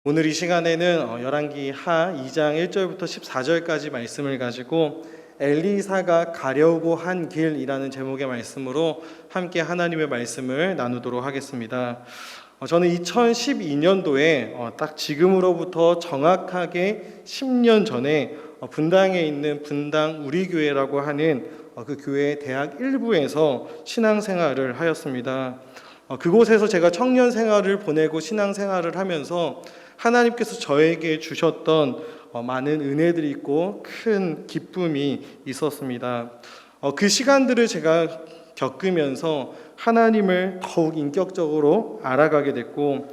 오늘 이 시간에는 열왕기 하 2장 1절부터 14절까지 말씀을 가지고 엘리사가 가려고 한 길이라는 제목의 말씀으로 함께 하나님의 말씀을 나누도록 하겠습니다. 저는 2012년도에 딱 지금으로부터 정확하게 10년 전에 분당에 있는 분당 우리교회라고 하는 그 교회 대학 1부에서 신앙생활을 하였습니다. 그곳에서 제가 청년 생활을 보내고 신앙생활을 하면서 하나님께서 저에게 주셨던 많은 은혜들이 있고 큰 기쁨이 있었습니다. 그 시간들을 제가 겪으면서 하나님을 더욱 인격적으로 알아가게 됐고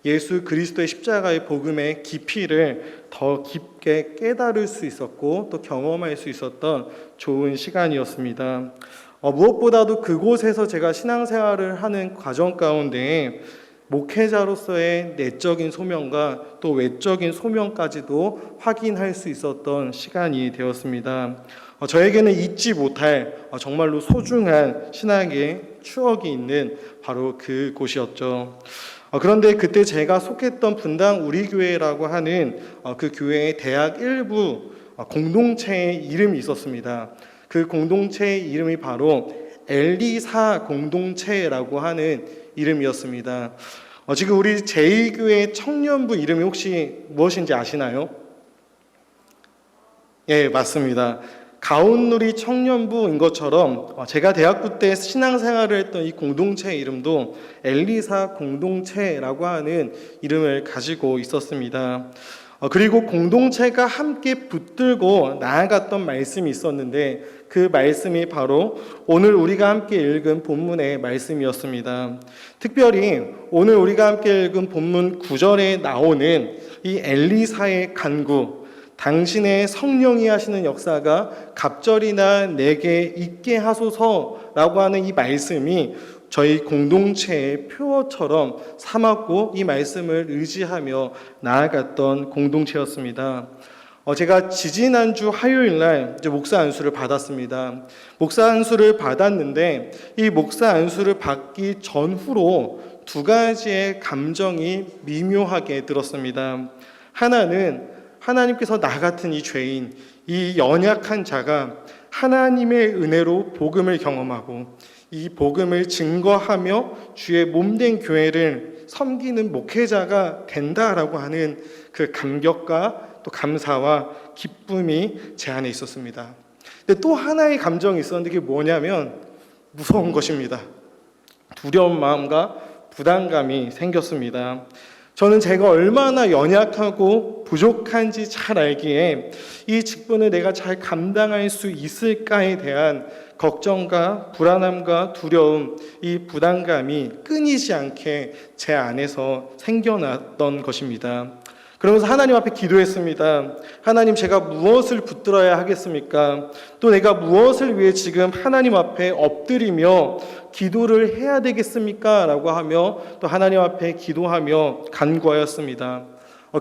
예수 그리스도의 십자가의 복음의 깊이를 더 깊게 깨달을 수 있었고 또 경험할 수 있었던 좋은 시간이었습니다. 무엇보다도 그곳에서 제가 신앙생활을 하는 과정 가운데 목회자로서의 내적인 소명과 또 외적인 소명까지도 확인할 수 있었던 시간이 되었습니다. 저에게는 잊지 못할 정말로 소중한 신앙의 추억이 있는 바로 그곳이었죠. 그런데 그때 제가 속했던 분당 우리교회라고 하는 그 교회의 대학 일부 공동체의 이름이 있었습니다. 그 공동체의 이름이 바로 엘리사 공동체라고 하는 이름이었습니다. 지금 우리 제2교회 청년부 이름이 혹시 무엇인지 아시나요? 예, 맞습니다. 가온누리 청년부인 것처럼 제가 대학부 때 신앙생활을 했던 이 공동체의 이름도 엘리사 공동체라고 하는 이름을 가지고 있었습니다. 그리고 공동체가 함께 붙들고 나아갔던 말씀이 있었는데 그 말씀이 바로 오늘 우리가 함께 읽은 본문의 말씀이었습니다. 특별히 오늘 우리가 함께 읽은 본문 9절에 나오는 이 엘리사의 간구, 당신의 성령이 하시는 역사가 갑절이나 내게 있게 하소서라고 하는 이 말씀이 저희 공동체의 표어처럼 삼았고 이 말씀을 의지하며 나아갔던 공동체였습니다. 제가 지지난주 화요일날 목사 안수를 받았습니다. 목사 안수를 받았는데 이 목사 안수를 받기 전후로 두 가지의 감정이 미묘하게 들었습니다. 하나는 하나님께서 나 같은 이 죄인, 이 연약한 자가 하나님의 은혜로 복음을 경험하고 이 복음을 증거하며 주의 몸된 교회를 섬기는 목회자가 된다라고 하는 그 감격과 또 감사와 기쁨이 제 안에 있었습니다. 근데 또 하나의 감정이 있었는데 그게 뭐냐면 무서운 것입니다. 두려운 마음과 부담감이 생겼습니다. 저는 제가 얼마나 연약하고 부족한지 잘 알기에 이 직분을 내가 잘 감당할 수 있을까에 대한 걱정과 불안함과 두려움, 이 부담감이 끊이지 않게 제 안에서 생겨났던 것입니다. 그러면서 하나님 앞에 기도했습니다. 하나님, 제가 무엇을 붙들어야 하겠습니까? 또 내가 무엇을 위해 지금 하나님 앞에 엎드리며 기도를 해야 되겠습니까? 라고 하며 또 하나님 앞에 기도하며 간구하였습니다.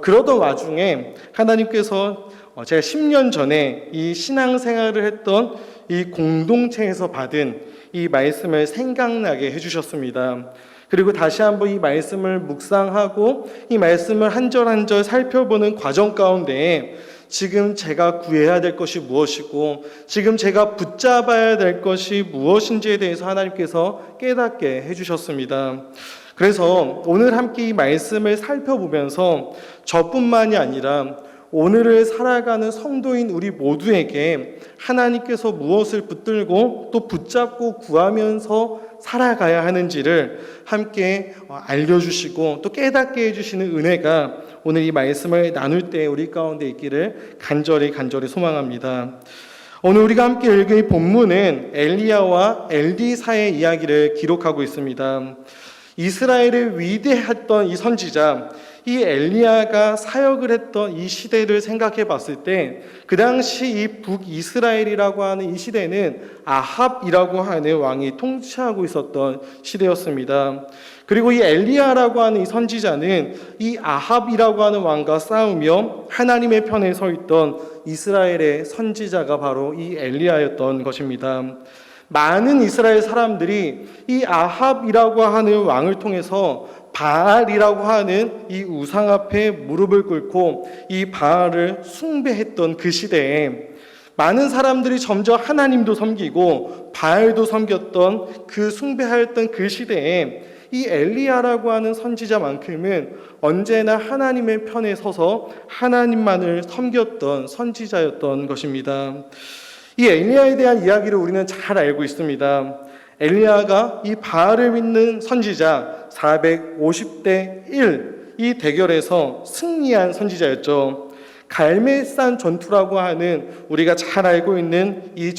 그러던 와중에 하나님께서 제가 10년 전에 이 신앙생활을 했던 이 공동체에서 받은 이 말씀을 생각나게 해주셨습니다. 그리고 다시 한번 이 말씀을 묵상하고 이 말씀을 한 절 한 절 살펴보는 과정 가운데 지금 제가 구해야 될 것이 무엇이고 지금 제가 붙잡아야 될 것이 무엇인지에 대해서 하나님께서 깨닫게 해주셨습니다. 그래서 오늘 함께 이 말씀을 살펴보면서 저뿐만이 아니라 오늘을 살아가는 성도인 우리 모두에게 하나님께서 무엇을 붙들고 또 붙잡고 구하면서 살아가야 하는지를 함께 알려주시고 또 깨닫게 해주시는 은혜가 오늘 이 말씀을 나눌 때 우리 가운데 있기를 간절히 소망합니다. 오늘 우리가 함께 읽은 이 본문은 엘리야와 엘리사의 이야기를 기록하고 있습니다. 이스라엘의 위대했던 이 선지자, 이 엘리야가 사역을 했던 이 시대를 생각해 봤을 때 그 당시 이 북이스라엘이라고 하는 이 시대는 아합이라고 하는 왕이 통치하고 있었던 시대였습니다. 그리고 이 엘리야라고 하는 이 선지자는 이 아합이라고 하는 왕과 싸우며 하나님의 편에 서 있던 이스라엘의 선지자가 바로 이 엘리야였던 것입니다. 많은 이스라엘 사람들이 이 아합이라고 하는 왕을 통해서 바알이라고 하는 이 우상 앞에 무릎을 꿇고 이 바알을 숭배했던 그 시대에 많은 사람들이 점점 하나님도 섬기고 바알도 섬겼던 그 숭배하였던 그 시대에 이 엘리야라고 하는 선지자만큼은 언제나 하나님의 편에 서서 하나님만을 섬겼던 선지자였던 것입니다. 이 엘리야에 대한 이야기를 우리는 잘 알고 있습니다. 엘리야가 이 바알을 믿는 선지자 450대 1 이 대결에서 승리한 선지자였죠. 갈멜산 전투라고 하는 우리가 잘 알고 있는 이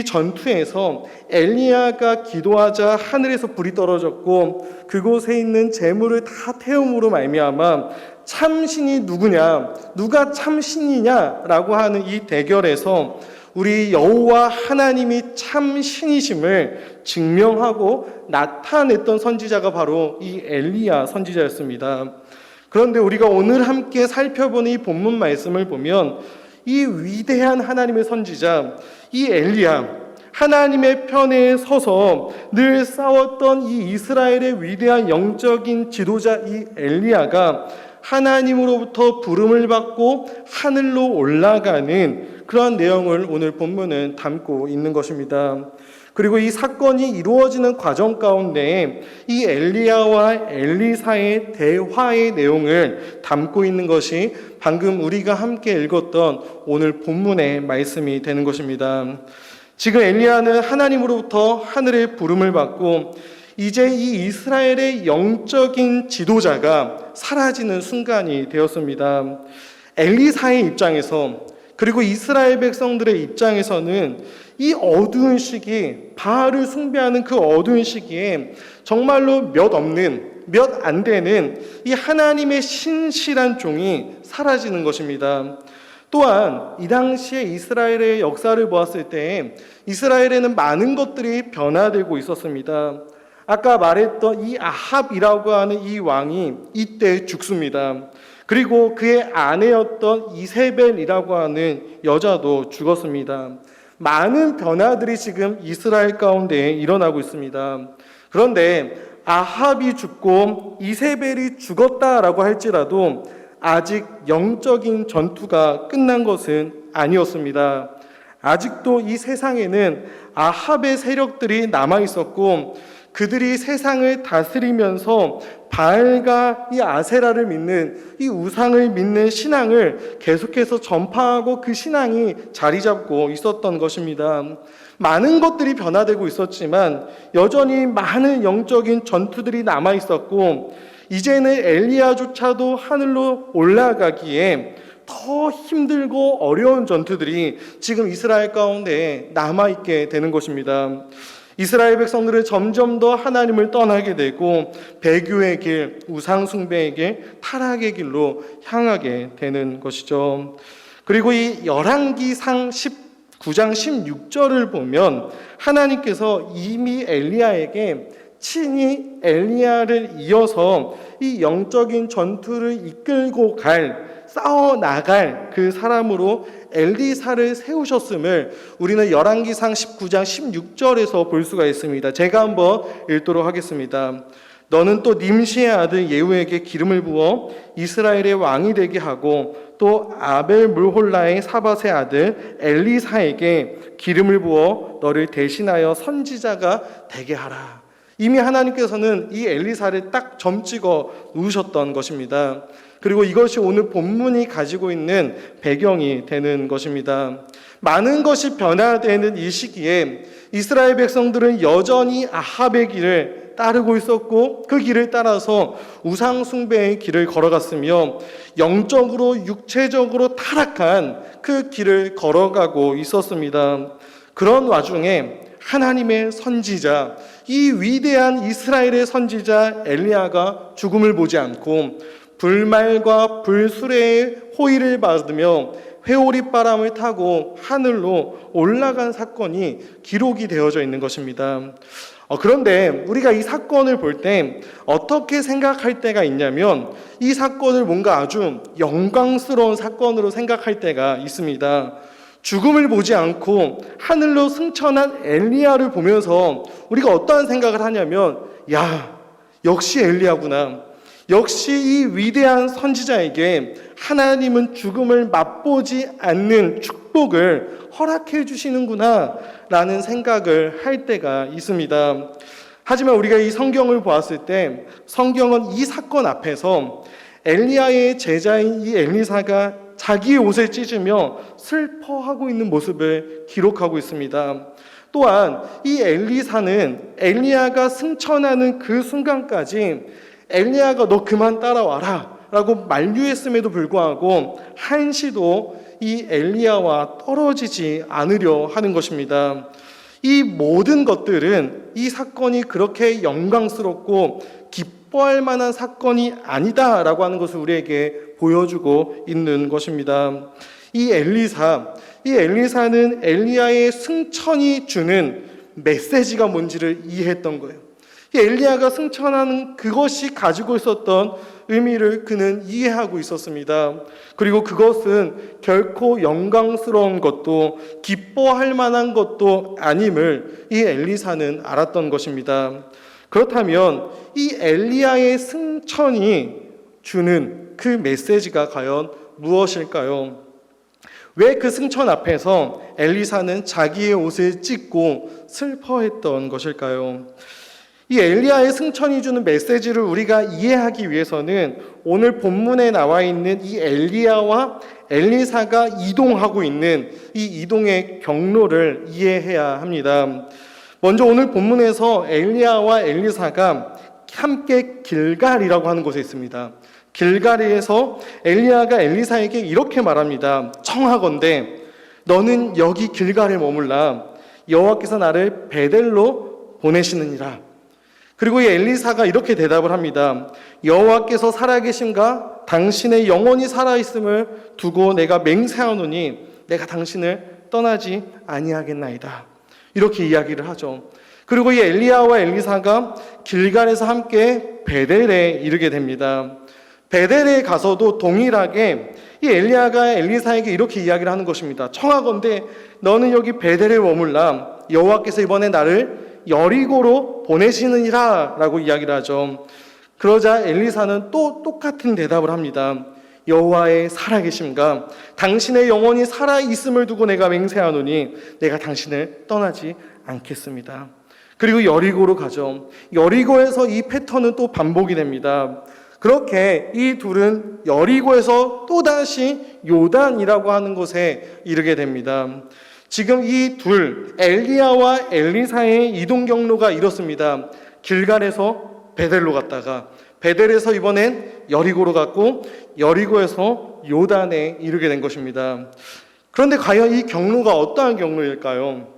전투에서 엘리야가 기도하자 하늘에서 불이 떨어졌고 그곳에 있는 재물을 다 태움으로 말미암아 참신이 누구냐, 누가 참신이냐라고 하는 이 대결에서 우리 여호와 하나님이 참신이심을 증명하고 나타냈던 선지자가 바로 이 엘리야 선지자였습니다. 그런데 우리가 오늘 함께 살펴보는 이 본문 말씀을 보면 이 위대한 하나님의 선지자 이 엘리야, 하나님의 편에 서서 늘 싸웠던 이 이스라엘의 위대한 영적인 지도자 이 엘리야가 하나님으로부터 부름을 받고 하늘로 올라가는 그러한 내용을 오늘 본문은 담고 있는 것입니다. 그리고 이 사건이 이루어지는 과정 가운데 이 엘리야와 엘리사의 대화의 내용을 담고 있는 것이 방금 우리가 함께 읽었던 오늘 본문의 말씀이 되는 것입니다. 지금 엘리야는 하나님으로부터 하늘의 부름을 받고 이제 이 이스라엘의 영적인 지도자가 사라지는 순간이 되었습니다. 엘리사의 입장에서 그리고 이스라엘 백성들의 입장에서는 이 어두운 시기, 바알을 숭배하는 그 어두운 시기에 정말로 몇 안 되는 이 하나님의 신실한 종이 사라지는 것입니다. 또한 이 당시에 이스라엘의 역사를 보았을 때 이스라엘에는 많은 것들이 변화되고 있었습니다. 아까 말했던 이 아합이라고 하는 이 왕이 이때 죽습니다. 그리고 그의 아내였던 이세벨이라고 하는 여자도 죽었습니다. 많은 변화들이 지금 이스라엘 가운데 일어나고 있습니다. 그런데 아합이 죽고 이세벨이 죽었다라고 할지라도 아직 영적인 전투가 끝난 것은 아니었습니다. 아직도 이 세상에는 아합의 세력들이 남아 있었고 그들이 세상을 다스리면서 바알과 이 아세라를 믿는 이 우상을 믿는 신앙을 계속해서 전파하고 그 신앙이 자리 잡고 있었던 것입니다. 많은 것들이 변화되고 있었지만 여전히 많은 영적인 전투들이 남아 있었고 이제는 엘리야조차도 하늘로 올라가기에 더 힘들고 어려운 전투들이 지금 이스라엘 가운데 남아있게 되는 것입니다. 이스라엘 백성들은 점점 더 하나님을 떠나게 되고 배교의 길, 우상숭배의 길, 타락의 길로 향하게 되는 것이죠. 그리고 이 열왕기상 19장 16절을 보면 하나님께서 이미 엘리야에게 친히 엘리야를 이어서 이 영적인 전투를 이끌고 싸워 나갈 그 사람으로 엘리사를 세우셨음을 우리는 열왕기상 19장 16절에서 볼 수가 있습니다. 제가 한번 읽도록 하겠습니다. 너는 또 님시의 아들 예후에게 기름을 부어 이스라엘의 왕이 되게 하고 또 아벨 물홀라의 사밧의 아들 엘리사에게 기름을 부어 너를 대신하여 선지자가 되게 하라. 이미 하나님께서는 이 엘리사를 딱 점 찍어 놓으셨던 것입니다. 그리고 이것이 오늘 본문이 가지고 있는 배경이 되는 것입니다. 많은 것이 변화되는 이 시기에 이스라엘 백성들은 여전히 아합의 길을 따르고 있었고 그 길을 따라서 우상 숭배의 길을 걸어갔으며 영적으로 육체적으로 타락한 그 길을 걸어가고 있었습니다. 그런 와중에 하나님의 선지자, 이 위대한 이스라엘의 선지자 엘리야가 죽음을 보지 않고 불말과 불수레의 호의를 받으며 회오리바람을 타고 하늘로 올라간 사건이 기록이 되어져 있는 것입니다. 그런데 우리가 이 사건을 볼 때 어떻게 생각할 때가 있냐면 이 사건을 뭔가 아주 영광스러운 사건으로 생각할 때가 있습니다. 죽음을 보지 않고 하늘로 승천한 엘리야를 보면서 우리가 어떠한 생각을 하냐면, 야, 역시 엘리야구나. 역시 이 위대한 선지자에게 하나님은 죽음을 맛보지 않는 축복을 허락해 주시는구나 라는 생각을 할 때가 있습니다. 하지만 우리가 이 성경을 보았을 때 성경은 이 사건 앞에서 엘리야의 제자인 이 엘리사가 자기의 옷을 찢으며 슬퍼하고 있는 모습을 기록하고 있습니다. 또한 이 엘리사는 엘리야가 승천하는 그 순간까지 엘리야가 너 그만 따라와라 라고 만류했음에도 불구하고 한시도 이 엘리야와 떨어지지 않으려 하는 것입니다. 이 모든 것들은 이 사건이 그렇게 영광스럽고 기뻐할 만한 사건이 아니다라고 하는 것을 우리에게 보여주고 있는 것입니다. 이 엘리사는 엘리야의 승천이 주는 메시지가 뭔지를 이해했던 거예요. 이 엘리야가 승천하는 그것이 가지고 있었던 의미를 그는 이해하고 있었습니다. 그리고 그것은 결코 영광스러운 것도 기뻐할 만한 것도 아님을 이 엘리사는 알았던 것입니다. 그렇다면 이 엘리야의 승천이 주는 그 메시지가 과연 무엇일까요? 왜 그 승천 앞에서 엘리사는 자기의 옷을 찢고 슬퍼했던 것일까요? 이 엘리야의 승천이 주는 메시지를 우리가 이해하기 위해서는 오늘 본문에 나와 있는 이 엘리야와 엘리사가 이동하고 있는 이 이동의 경로를 이해해야 합니다. 먼저 오늘 본문에서 엘리야와 엘리사가 함께 길갈이라고 하는 곳에 있습니다. 길갈에서 엘리야가 엘리사에게 이렇게 말합니다. 청하건대 너는 여기 길갈에 머물라. 여호와께서 나를 베델로 보내시느니라. 그리고 이 엘리사가 이렇게 대답을 합니다. 여호와께서 살아계심과 당신의 영혼이 살아있음을 두고 내가 맹세하노니 내가 당신을 떠나지 아니하겠나이다. 이렇게 이야기를 하죠. 그리고 이 엘리야와 엘리사가 길갈에서 함께 베델에 이르게 됩니다. 베델에 가서도 동일하게 이 엘리야가 엘리사에게 이렇게 이야기를 하는 것입니다. 청하건대 너는 여기 베델에 머물라. 여호와께서 이번에 나를 여리고로 보내시느니라 라고 이야기를 하죠. 그러자 엘리사는 또 똑같은 대답을 합니다. 여호와의 살아계심과 당신의 영혼이 살아있음을 두고 내가 맹세하노니 내가 당신을 떠나지 않겠습니다. 그리고 여리고로 가죠. 여리고에서 이 패턴은 또 반복이 됩니다. 그렇게 이 둘은 여리고에서 또다시 요단이라고 하는 곳에 이르게 됩니다. 지금 이 둘 엘리야와 엘리사의 이동 경로가 이렇습니다. 길갈에서 베델로 갔다가 베델에서 이번엔 여리고로 갔고 여리고에서 요단에 이르게 된 것입니다. 그런데 과연 이 경로가 어떠한 경로일까요?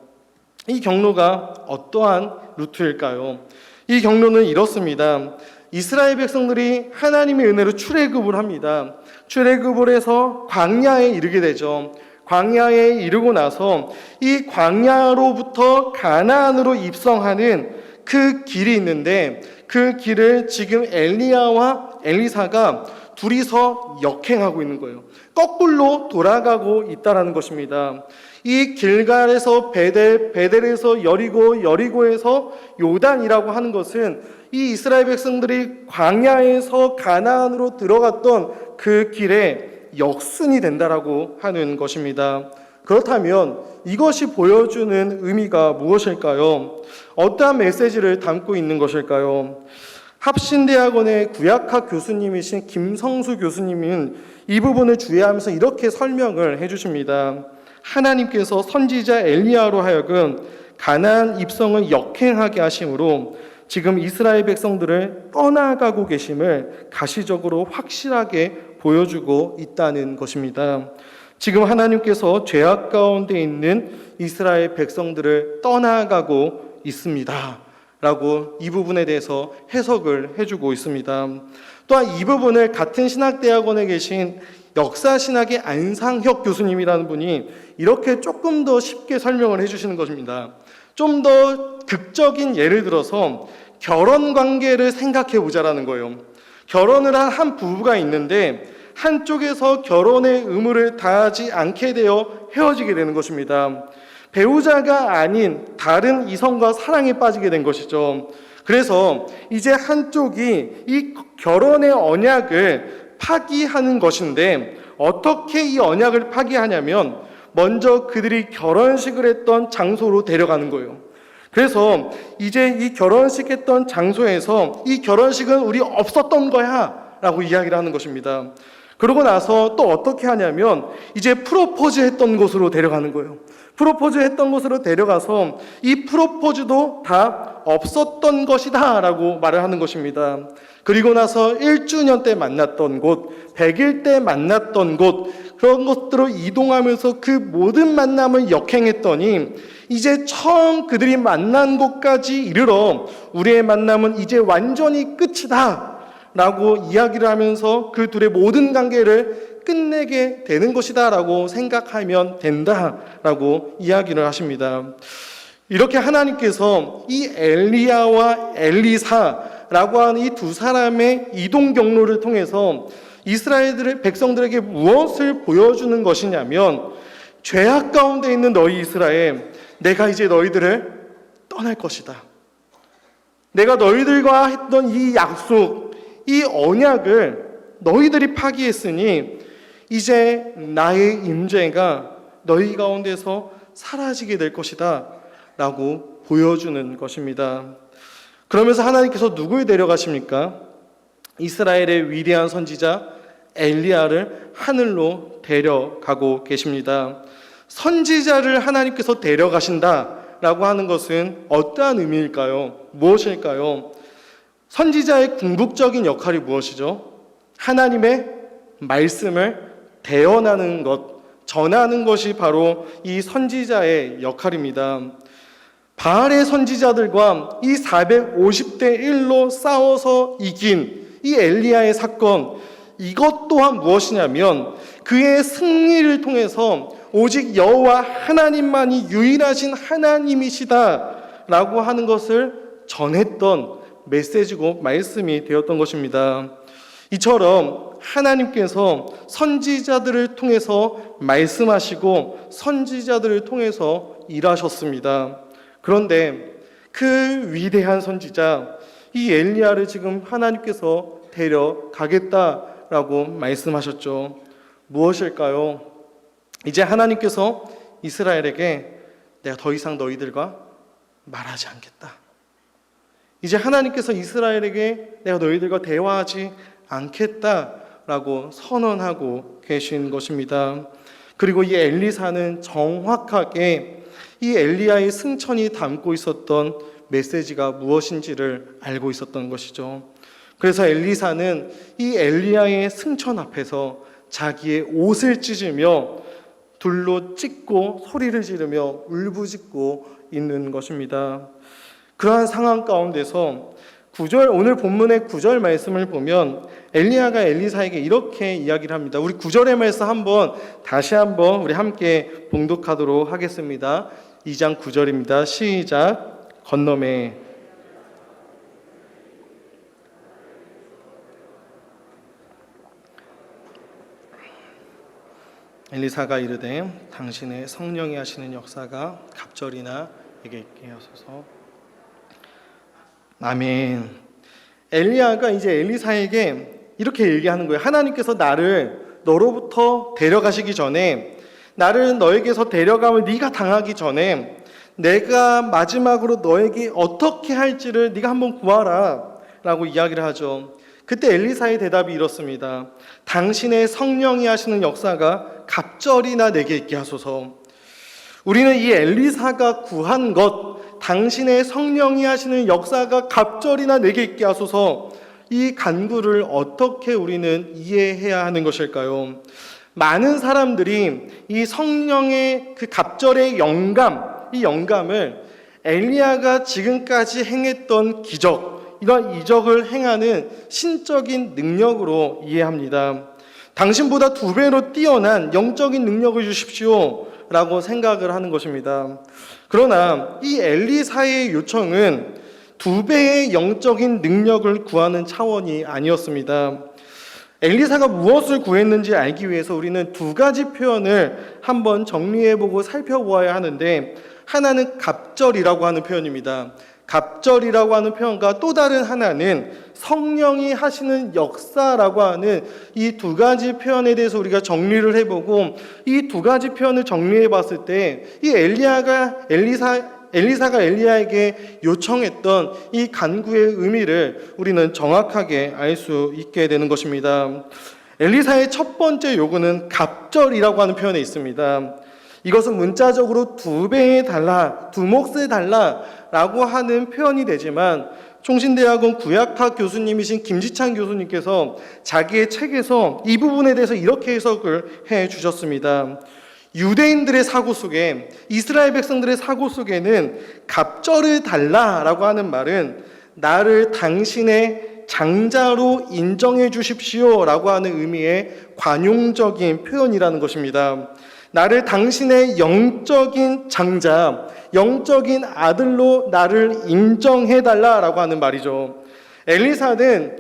이 경로가 어떠한 루트일까요? 이 경로는 이렇습니다. 이스라엘 백성들이 하나님의 은혜로 출애굽을 합니다. 출애굽을 해서 광야에 이르게 되죠. 광야에 이르고 나서 이 광야로부터 가나안으로 입성하는 그 길이 있는데 그 길을 지금 엘리야와 엘리사가 둘이서 역행하고 있는 거예요. 거꾸로 돌아가고 있다라는 것입니다. 이 길갈에서 베델, 베델에서 여리고, 여리고에서 요단이라고 하는 것은 이 이스라엘 백성들이 광야에서 가나안으로 들어갔던 그 길에 역순이 된다라고 하는 것입니다. 그렇다면 이것이 보여주는 의미가 무엇일까요? 어떠한 메시지를 담고 있는 것일까요? 합신대학원의 구약학 교수님이신 김성수 교수님은 이 부분을 주의하면서 이렇게 설명을 해주십니다. 하나님께서 선지자 엘리야로 하여금 가나안 입성을 역행하게 하심으로 지금 이스라엘 백성들을 떠나가고 계심을 가시적으로 확실하게 보여주고 있다는 것입니다. 지금 하나님께서 죄악 가운데 있는 이스라엘 백성들을 떠나가고 있습니다 라고 이 부분에 대해서 해석을 해주고 있습니다. 또한 이 부분을 같은 신학대학원에 계신 역사신학의 안상혁 교수님이라는 분이 이렇게 조금 더 쉽게 설명을 해주시는 것입니다. 좀 더 극적인 예를 들어서 결혼 관계를 생각해 보자라는 거예요. 결혼을 한 부부가 있는데 한쪽에서 결혼의 의무를 다하지 않게 되어 헤어지게 되는 것입니다. 배우자가 아닌 다른 이성과 사랑에 빠지게 된 것이죠. 그래서 이제 한쪽이 이 결혼의 언약을 파기하는 것인데, 어떻게 이 언약을 파기하냐면 먼저 그들이 결혼식을 했던 장소로 데려가는 거예요. 그래서 이제 이 결혼식 했던 장소에서 이 결혼식은 우리 없었던 거야 라고 이야기를 하는 것입니다. 그러고 나서 또 어떻게 하냐면 이제 프로포즈 했던 곳으로 데려가는 거예요. 프로포즈 했던 곳으로 데려가서 이 프로포즈도 다 없었던 것이다 라고 말을 하는 것입니다. 그리고 나서 1주년 때 만났던 곳, 100일 때 만났던 곳, 그런 것들로 이동하면서 그 모든 만남을 역행했더니 이제 처음 그들이 만난 곳까지 이르러 우리의 만남은 이제 완전히 끝이다 라고 이야기를 하면서 그 둘의 모든 관계를 끝내게 되는 것이다 라고 생각하면 된다 라고 이야기를 하십니다. 이렇게 하나님께서 이 엘리야와 엘리사라고 하는 이 두 사람의 이동 경로를 통해서 이스라엘 백성들에게 무엇을 보여주는 것이냐면, 죄악 가운데 있는 너희 이스라엘, 내가 이제 너희들을 떠날 것이다. 내가 너희들과 했던 이 약속, 이 언약을 너희들이 파기했으니 이제 나의 임재가 너희 가운데서 사라지게 될 것이다 라고 보여주는 것입니다. 그러면서 하나님께서 누굴 데려가십니까? 이스라엘의 위대한 선지자 엘리야를 하늘로 데려가고 계십니다. 선지자를 하나님께서 데려가신다라고 하는 것은 어떠한 의미일까요? 무엇일까요? 선지자의 궁극적인 역할이 무엇이죠? 하나님의 말씀을 대언하는 것, 전하는 것이 바로 이 선지자의 역할입니다. 바알의 선지자들과 이 450대 1로 싸워서 이긴 이 엘리야의 사건, 이것 또한 무엇이냐면 그의 승리를 통해서 오직 여호와 하나님만이 유일하신 하나님이시다라고 하는 것을 전했던 메시지고 말씀이 되었던 것입니다. 이처럼 하나님께서 선지자들을 통해서 말씀하시고 선지자들을 통해서 일하셨습니다. 그런데 그 위대한 선지자 이 엘리야를 지금 하나님께서 데려가겠다라고 말씀하셨죠. 무엇일까요? 이제 하나님께서 이스라엘에게 내가 더 이상 너희들과 말하지 않겠다. 이제 하나님께서 이스라엘에게 내가 너희들과 대화하지 않겠다라고 선언하고 계신 것입니다. 그리고 이 엘리사는 정확하게 이 엘리야의 승천이 담고 있었던 메시지가 무엇인지를 알고 있었던 것이죠. 그래서 엘리사는 이 엘리야의 승천 앞에서 자기의 옷을 찢으며 둘로 찢고 소리를 지르며 울부짖고 있는 것입니다. 그러한 상황 가운데서 오늘 본문의 9절 말씀을 보면 엘리야가 엘리사에게 이렇게 이야기를 합니다. 우리 9절의 말씀 다시 한번 우리 함께 봉독하도록 하겠습니다. 2장 9절입니다. 시작. 건너매 엘리사가 이르되 당신의 성령이 하시는 역사가 갑절이나 내게 있게 하소서. 아멘. 엘리야가 이제 엘리사에게 이렇게 얘기하는 거예요. 하나님께서 나를 너로부터 데려가시기 전에, 나를 너에게서 데려감을 네가 당하기 전에 내가 마지막으로 너에게 어떻게 할지를 네가 한번 구하라 라고 이야기를 하죠. 그때 엘리사의 대답이 이렇습니다. 당신의 성령이 하시는 역사가 갑절이나 내게 있게 하소서. 우리는 이 엘리사가 구한 것, 당신의 성령이 하시는 역사가 갑절이나 내게 있게 하소서, 이 간구를 어떻게 우리는 이해해야 하는 것일까요? 많은 사람들이 이 성령의 그 갑절의 영감, 이 영감을 엘리야가 지금까지 행했던 기적, 이런 이적을 행하는 신적인 능력으로 이해합니다. 당신보다 2배로 뛰어난 영적인 능력을 주십시오 라고 생각을 하는 것입니다. 그러나 이 엘리사의 요청은 2배의 영적인 능력을 구하는 차원이 아니었습니다. 엘리사가 무엇을 구했는지 알기 위해서 우리는 두 가지 표현을 한번 정리해보고 살펴보아야 하는데, 하나는 갑절이라고 하는 표현입니다. 갑절이라고 하는 표현과 또 다른 하나는 성령이 하시는 역사라고 하는 이 두 가지 표현에 대해서 우리가 정리를 해보고, 이 두 가지 표현을 정리해 봤을 때 이 엘리사가 엘리야에게 요청했던 이 간구의 의미를 우리는 정확하게 알 수 있게 되는 것입니다. 엘리사의 첫 번째 요구는 갑절이라고 하는 표현에 있습니다. 이것은 문자적으로 2배에 달라, 2몫에 달라라고 하는 표현이 되지만, 총신대학원 구약학 교수님이신 김지찬 교수님께서 자기의 책에서 이 부분에 대해서 이렇게 해석을 해 주셨습니다. 유대인들의 사고 속에, 이스라엘 백성들의 사고 속에는 갑절을 달라라고 하는 말은 나를 당신의 장자로 인정해 주십시오라고 하는 의미의 관용적인 표현이라는 것입니다. 나를 당신의 영적인 장자, 영적인 아들로 나를 인정해 달라라고 하는 말이죠. 엘리사는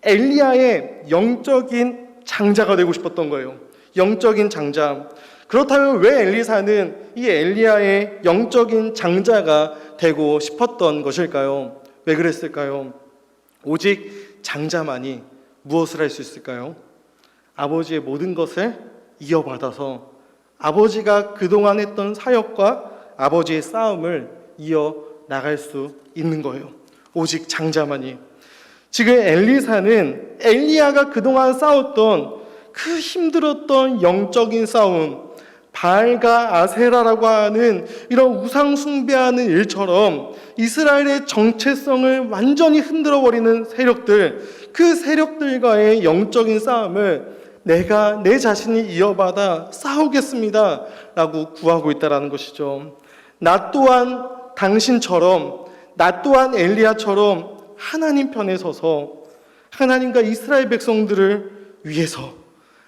엘리야의 영적인 장자가 되고 싶었던 거예요. 영적인 장자. 그렇다면 왜 엘리사는 이 엘리야의 영적인 장자가 되고 싶었던 것일까요? 왜 그랬을까요? 오직 장자만이 무엇을 할 수 있을까요? 아버지의 모든 것을 이어받아서 아버지가 그동안 했던 사역과 아버지의 싸움을 이어나갈 수 있는 거예요. 오직 장자만이. 지금 엘리사는 엘리야가 그동안 싸웠던 그 힘들었던 영적인 싸움, 바알과 아세라라고 하는 이런 우상 숭배하는 일처럼 이스라엘의 정체성을 완전히 흔들어버리는 세력들, 그 세력들과의 영적인 싸움을 내가 내 자신이 이어받아 싸우겠습니다 라고 구하고 있다는 것이죠. 나 또한 당신처럼, 나 또한 엘리야처럼 하나님 편에 서서 하나님과 이스라엘 백성들을 위해서,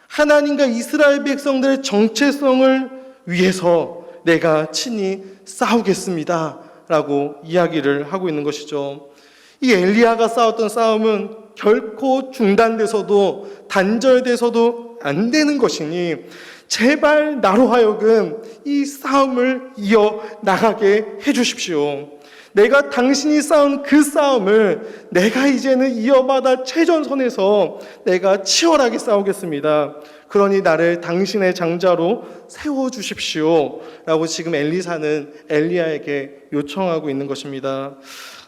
하나님과 이스라엘 백성들의 정체성을 위해서 내가 친히 싸우겠습니다 라고 이야기를 하고 있는 것이죠. 이 엘리야가 싸웠던 싸움은 결코 중단돼서도 단절돼서도 안 되는 것이니 제발 나로 하여금 이 싸움을 이어나가게 해주십시오. 내가 당신이 싸운 그 싸움을 내가 이제는 이어받아 최전선에서 내가 치열하게 싸우겠습니다. 그러니 나를 당신의 장자로 세워주십시오 라고 지금 엘리사는 엘리야에게 요청하고 있는 것입니다.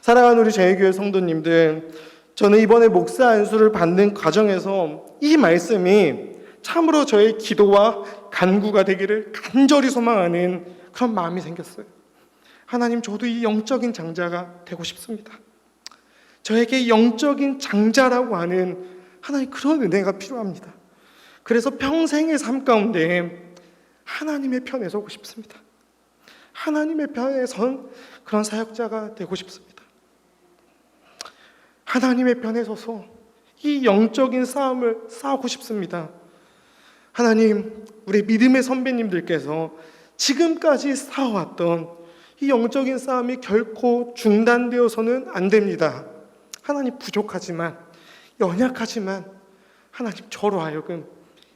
사랑하는 우리 제2교회 성도님들, 저는 이번에 목사 안수를 받는 과정에서 이 말씀이 참으로 저의 기도와 간구가 되기를 간절히 소망하는 그런 마음이 생겼어요. 하나님, 저도 이 영적인 장자가 되고 싶습니다. 저에게 영적인 장자라고 하는 하나님 그런 은혜가 필요합니다. 그래서 평생의 삶 가운데 하나님의 편에 서고 싶습니다. 하나님의 편에 선 그런 사역자가 되고 싶습니다. 하나님의 편에 서서 이 영적인 싸움을 싸우고 싶습니다. 하나님, 우리 믿음의 선배님들께서 지금까지 싸워왔던 이 영적인 싸움이 결코 중단되어서는 안 됩니다. 하나님, 부족하지만, 연약하지만 하나님, 저로 하여금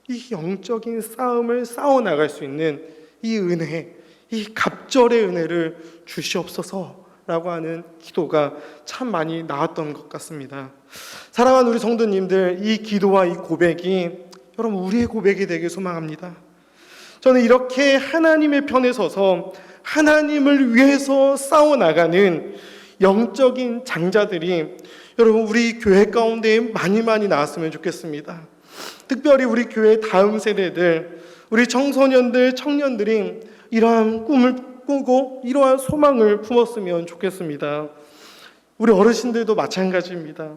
이 영적인 싸움을 싸워나갈 수 있는 이 은혜, 이 갑절의 은혜를 주시옵소서 라고 하는 기도가 참 많이 나왔던 것 같습니다. 사랑하는 우리 성도님들, 이 기도와 이 고백이 여러분 우리의 고백이 되길 소망합니다. 저는 이렇게 하나님의 편에 서서 하나님을 위해서 싸워나가는 영적인 장자들이 여러분 우리 교회 가운데 많이 나왔으면 좋겠습니다. 특별히 우리 교회 다음 세대들, 우리 청소년들, 청년들이 이러한 꿈을 꾸고 이러한 소망을 품었으면 좋겠습니다. 우리 어르신들도 마찬가지입니다.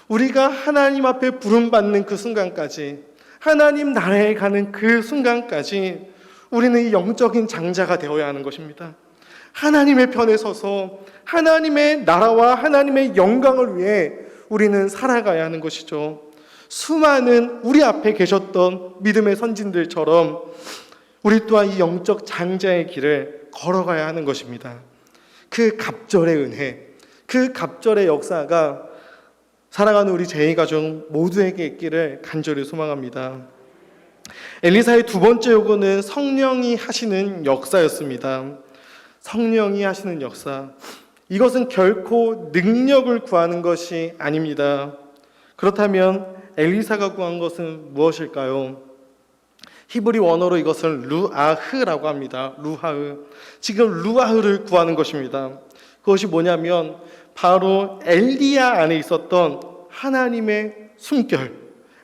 우리가 하나님 앞에 부름받는 그 순간까지, 하나님 나라에 가는 그 순간까지 우리는 이 영적인 장자가 되어야 하는 것입니다. 하나님의 편에 서서 하나님의 나라와 하나님의 영광을 위해 우리는 살아가야 하는 것이죠. 수많은 우리 앞에 계셨던 믿음의 선진들처럼 우리 또한 이 영적 장자의 길을 걸어가야 하는 것입니다. 그 갑절의 은혜, 그 갑절의 역사가 사랑하는 우리 제이 가족 모두에게 있기를 간절히 소망합니다. 엘리사의 두 번째 요구는 성령이 하시는 역사였습니다. 성령이 하시는 역사. 이것은 결코 능력을 구하는 것이 아닙니다. 그렇다면 엘리사가 구한 것은 무엇일까요? 히브리 원어로 이것은 루아흐라고 합니다. 루아흐. 지금 루아흐를 구하는 것입니다. 그것이 뭐냐면 바로 엘리야 안에 있었던 하나님의 숨결,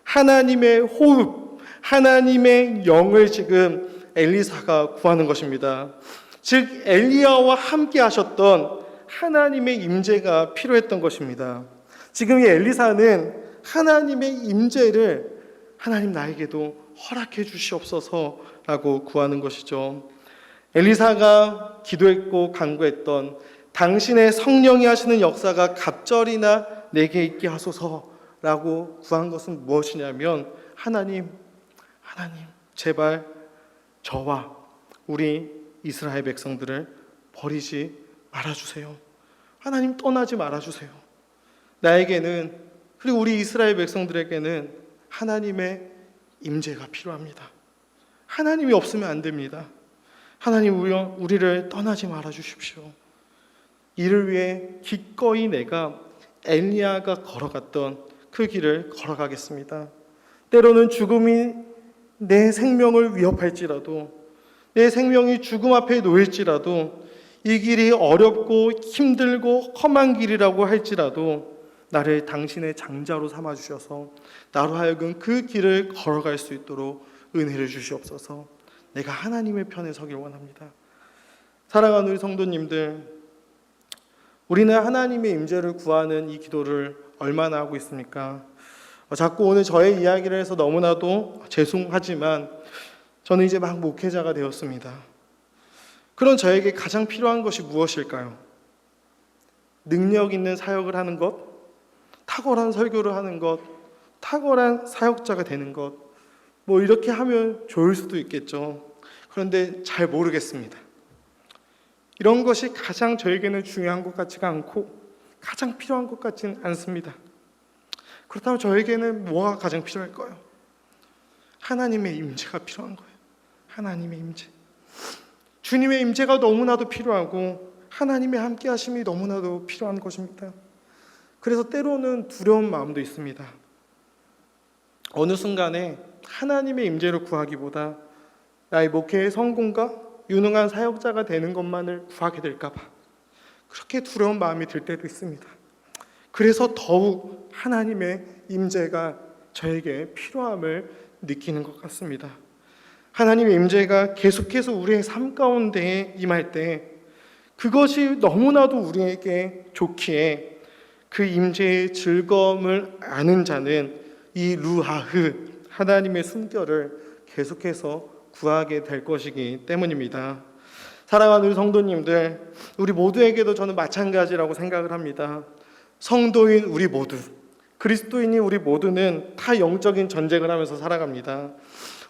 하나님의 호흡, 하나님의 영을 지금 엘리사가 구하는 것입니다. 즉 엘리야와 함께 하셨던 하나님의 임재가 필요했던 것입니다. 지금 이 엘리사는 하나님의 임재를 하나님 나에게도 허락해 주시옵소서라고 구하는 것이죠. 엘리사가 기도했고 간구했던 당신의 성령이 하시는 역사가 갑절이나 내게 있게 하소서라고 구한 것은 무엇이냐면 하나님 제발 저와 우리 이스라엘 백성들을 버리지 말아주세요. 하나님 떠나지 말아주세요. 나에게는 그리고 우리 이스라엘 백성들에게는 하나님의 임재가 필요합니다. 하나님이 없으면 안 됩니다. 하나님 우리를 떠나지 말아주십시오. 이를 위해 기꺼이 내가 엘리야가 걸어갔던 그 길을 걸어가겠습니다. 때로는 죽음이 내 생명을 위협할지라도 내 생명이 죽음 앞에 놓일지라도 이 길이 어렵고 힘들고 험한 길이라고 할지라도 나를 당신의 장자로 삼아주셔서 나로 하여금 그 길을 걸어갈 수 있도록 은혜를 주시옵소서. 내가 하나님의 편에 서길 원합니다. 사랑하는 우리 성도님들, 우리는 하나님의 임재를 구하는 이 기도를 얼마나 하고 있습니까? 자꾸 오늘 저의 이야기를 해서 너무나도 죄송하지만 저는 이제 막 목회자가 되었습니다. 그런 저에게 가장 필요한 것이 무엇일까요? 능력 있는 사역을 하는 것, 탁월한 설교를 하는 것, 탁월한 사역자가 되는 것, 뭐 이렇게 하면 좋을 수도 있겠죠. 그런데 잘 모르겠습니다. 이런 것이 가장 저에게는 중요한 것 같지가 않고 가장 필요한 것 같지는 않습니다. 그렇다면 저에게는 뭐가 가장 필요할까요? 하나님의 임재가 필요한 거예요. 하나님의 임재. 주님의 임재가 너무나도 필요하고 하나님의 함께 하심이 너무나도 필요한 것입니다. 그래서 때로는 두려운 마음도 있습니다. 어느 순간에 하나님의 임재를 구하기보다 나의 목회의 성공과 유능한 사역자가 되는 것만을 구하게 될까 봐 그렇게 두려운 마음이 들 때도 있습니다. 그래서 더욱 하나님의 임재가 저에게 필요함을 느끼는 것 같습니다. 하나님의 임재가 계속해서 우리의 삶 가운데 임할 때 그것이 너무나도 우리에게 좋기에 그 임재의 즐거움을 아는 자는 이 루하흐 하나님의 숨결을 계속해서 구하게 될 것이기 때문입니다. 사랑하는 우리 성도님들, 우리 모두에게도 저는 마찬가지라고 생각을 합니다. 성도인 우리 모두, 그리스도인인 우리 모두는 다 영적인 전쟁을 하면서 살아갑니다.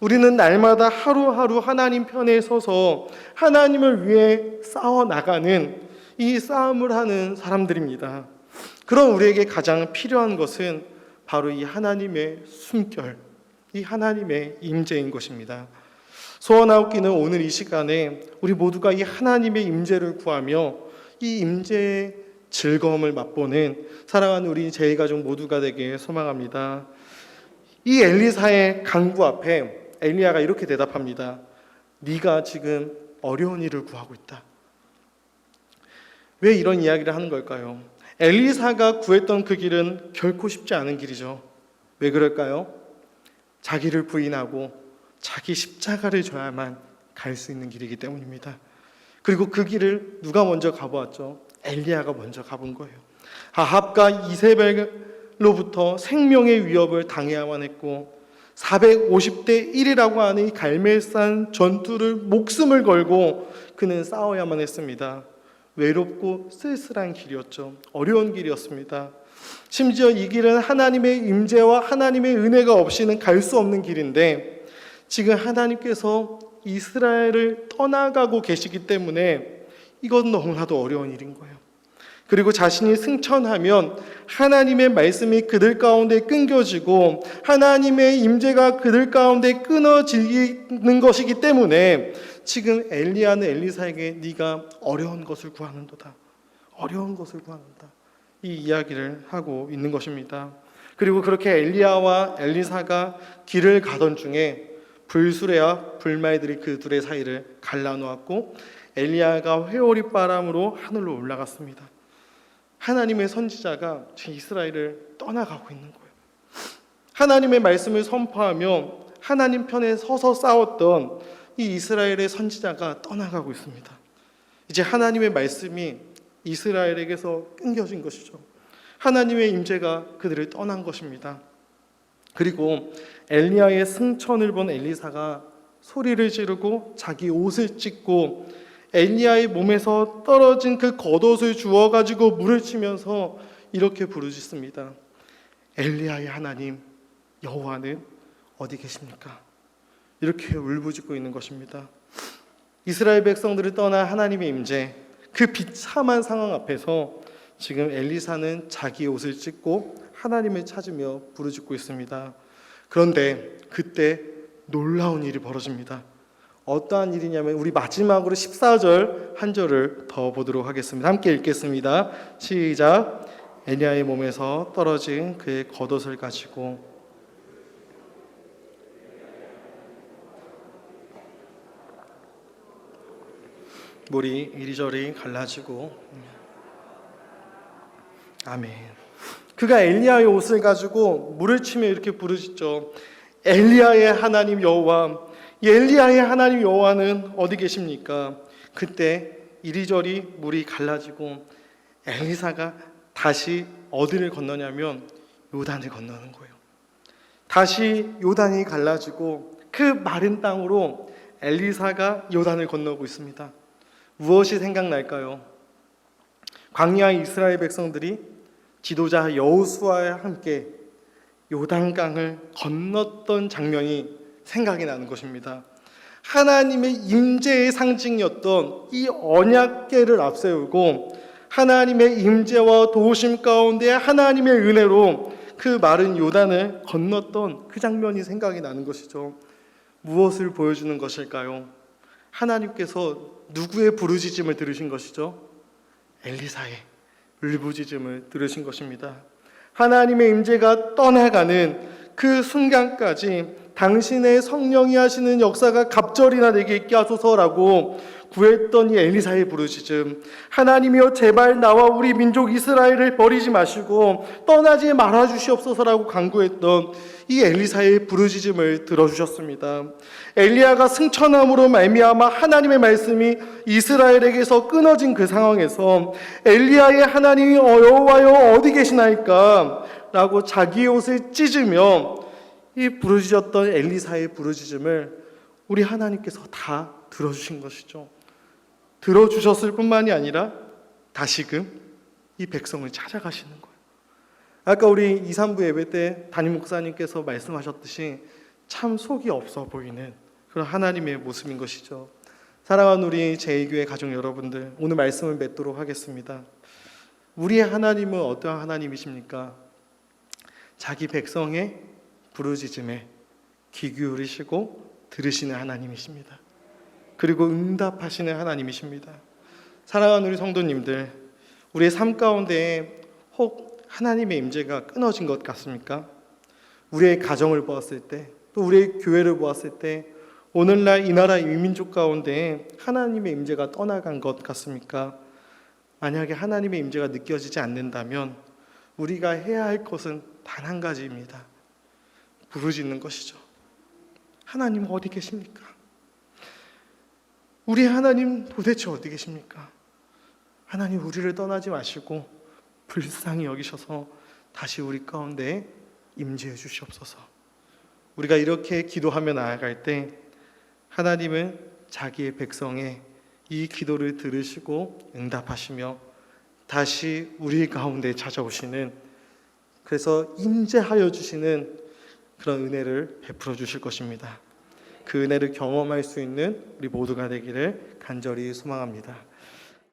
우리는 날마다 하루하루 하나님 편에 서서 하나님을 위해 싸워나가는 이 싸움을 하는 사람들입니다. 그런 우리에게 가장 필요한 것은 바로 이 하나님의 숨결, 이 하나님의 임재인 것입니다. 소원하옵기는 오늘 이 시간에 우리 모두가 이 하나님의 임재를 구하며 이 임재의 즐거움을 맛보는 사랑하는 우리 제이 가족 모두가 되길 소망합니다. 이 엘리사의 간구 앞에 엘리야가 이렇게 대답합니다. 네가 지금 어려운 일을 구하고 있다. 왜 이런 이야기를 하는 걸까요? 엘리사가 구했던 그 길은 결코 쉽지 않은 길이죠. 왜 그럴까요? 자기를 부인하고 자기 십자가를 져야만 갈 수 있는 길이기 때문입니다. 그리고 그 길을 누가 먼저 가보았죠? 엘리야가 먼저 가본 거예요. 아합과 이세벨로부터 생명의 위협을 당해야만 했고 450대 1이라고 하는 이 갈멜산 전투를 목숨을 걸고 그는 싸워야만 했습니다. 외롭고 쓸쓸한 길이었죠. 어려운 길이었습니다. 심지어 이 길은 하나님의 임재와 하나님의 은혜가 없이는 갈 수 없는 길인데 지금 하나님께서 이스라엘을 떠나가고 계시기 때문에 이건 너무나도 어려운 일인 거예요. 그리고 자신이 승천하면 하나님의 말씀이 그들 가운데 끊겨지고 하나님의 임재가 그들 가운데 끊어지는 것이기 때문에 지금 엘리야는 엘리사에게 네가 어려운 것을 구하는도다. 어려운 것을 구하는다. 이 이야기를 하고 있는 것입니다. 그리고 그렇게 엘리야와 엘리사가 길을 가던 중에 불수레와 불말들이 그 둘의 사이를 갈라놓았고 엘리야가 회오리 바람으로 하늘로 올라갔습니다. 하나님의 선지자가 이스라엘을 떠나가고 있는 거예요. 하나님의 말씀을 선포하며 하나님 편에 서서 싸웠던 이 이스라엘의 선지자가 떠나가고 있습니다. 이제 하나님의 말씀이 이스라엘에게서 끊겨진 것이죠. 하나님의 임재가 그들을 떠난 것입니다. 그리고 엘리야의 승천을 본 엘리사가 소리를 지르고 자기 옷을 찢고 엘리야의 몸에서 떨어진 그 겉옷을 주워 가지고 물을 치면서 이렇게 부르짖습니다. 엘리야의 하나님 여호와는 어디 계십니까? 이렇게 울부짖고 있는 것입니다. 이스라엘 백성들을 떠나 하나님의 임재, 그 비참한 상황 앞에서 지금 엘리사는 자기 옷을 찢고 하나님을 찾으며 부르짖고 있습니다. 그런데 그때 놀라운 일이 벌어집니다. 어떠한 일이냐면 우리 마지막으로 14절 한 절을 더 보도록 하겠습니다. 함께 읽겠습니다. 시작. 엘리야의 몸에서 떨어진 그의 겉옷을 가지고 물이 이리저리 갈라지고 아멘. 그가 엘리야의 옷을 가지고 물을 치며 이렇게 부르짖죠. 엘리야의 하나님 여호와, 엘리야의 하나님 여호와는 어디 계십니까? 그때 이리저리 물이 갈라지고 엘리사가 다시 어디를 건너냐면 요단을 건너는 거예요. 다시 요단이 갈라지고 그 마른 땅으로 엘리사가 요단을 건너고 있습니다. 무엇이 생각날까요? 광야 이스라엘 백성들이 지도자 여호수아와 함께 요단강을 건넜던 장면이 생각이 나는 것입니다. 하나님의 임재의 상징이었던 이 언약궤를 앞세우고 하나님의 임재와 도우심 가운데 하나님의 은혜로 그 마른 요단을 건넜던 그 장면이 생각이 나는 것이죠. 무엇을 보여주는 것일까요? 하나님께서 누구의 부르짖음을 들으신 것이죠? 엘리사의 울부짖음을 들으신 것입니다. 하나님의 임재가 떠나가는 그 순간까지 당신의 성령이 하시는 역사가 갑절이나 내게 있게 하소서라고 구했던 이 엘리사의 부르짖음, 하나님이여 제발 나와 우리 민족 이스라엘을 버리지 마시고 떠나지 말아 주시옵소서라고 간구했던 이 엘리사의 부르짖음을 들어주셨습니다. 엘리야가 승천함으로 말미암아 하나님의 말씀이 이스라엘에게서 끊어진 그 상황에서 엘리야의 하나님이 여호와여 어디 계시나이까? 라고 자기의 옷을 찢으며 이 부르짖었던 엘리사의 부르짖음을 우리 하나님께서 다 들어주신 것이죠. 들어주셨을 뿐만이 아니라 다시금 이 백성을 찾아가시는 거예요. 아까 우리 2, 3부 예배 때 담임 목사님께서 말씀하셨듯이 참 속이 없어 보이는 그런 하나님의 모습인 것이죠. 사랑하는 우리 제2교회 가족 여러분들, 오늘 말씀을 맺도록 하겠습니다. 우리의 하나님은 어떠한 하나님이십니까? 자기 백성의 부르짖음에 귀 기울이시고 들으시는 하나님이십니다. 그리고 응답하시는 하나님이십니다. 사랑하는 우리 성도님들, 우리의 삶 가운데 혹 하나님의 임재가 끊어진 것 같습니까? 우리의 가정을 보았을 때, 또 우리의 교회를 보았을 때 오늘날 이 나라 이 민족 가운데 하나님의 임재가 떠나간 것 같습니까? 만약에 하나님의 임재가 느껴지지 않는다면 우리가 해야 할 것은 단 한 가지입니다. 부르짖는 것이죠. 하나님 어디 계십니까? 우리 하나님 도대체 어디 계십니까? 하나님 우리를 떠나지 마시고 불쌍히 여기셔서 다시 우리 가운데 임재해 주시옵소서. 우리가 이렇게 기도하며 나아갈 때 하나님은 자기의 백성의 이 기도를 들으시고 응답하시며 다시 우리 가운데 찾아오시는, 그래서 임재하여 주시는 그런 은혜를 베풀어 주실 것입니다. 그 은혜를 경험할 수 있는 우리 모두가 되기를 간절히 소망합니다.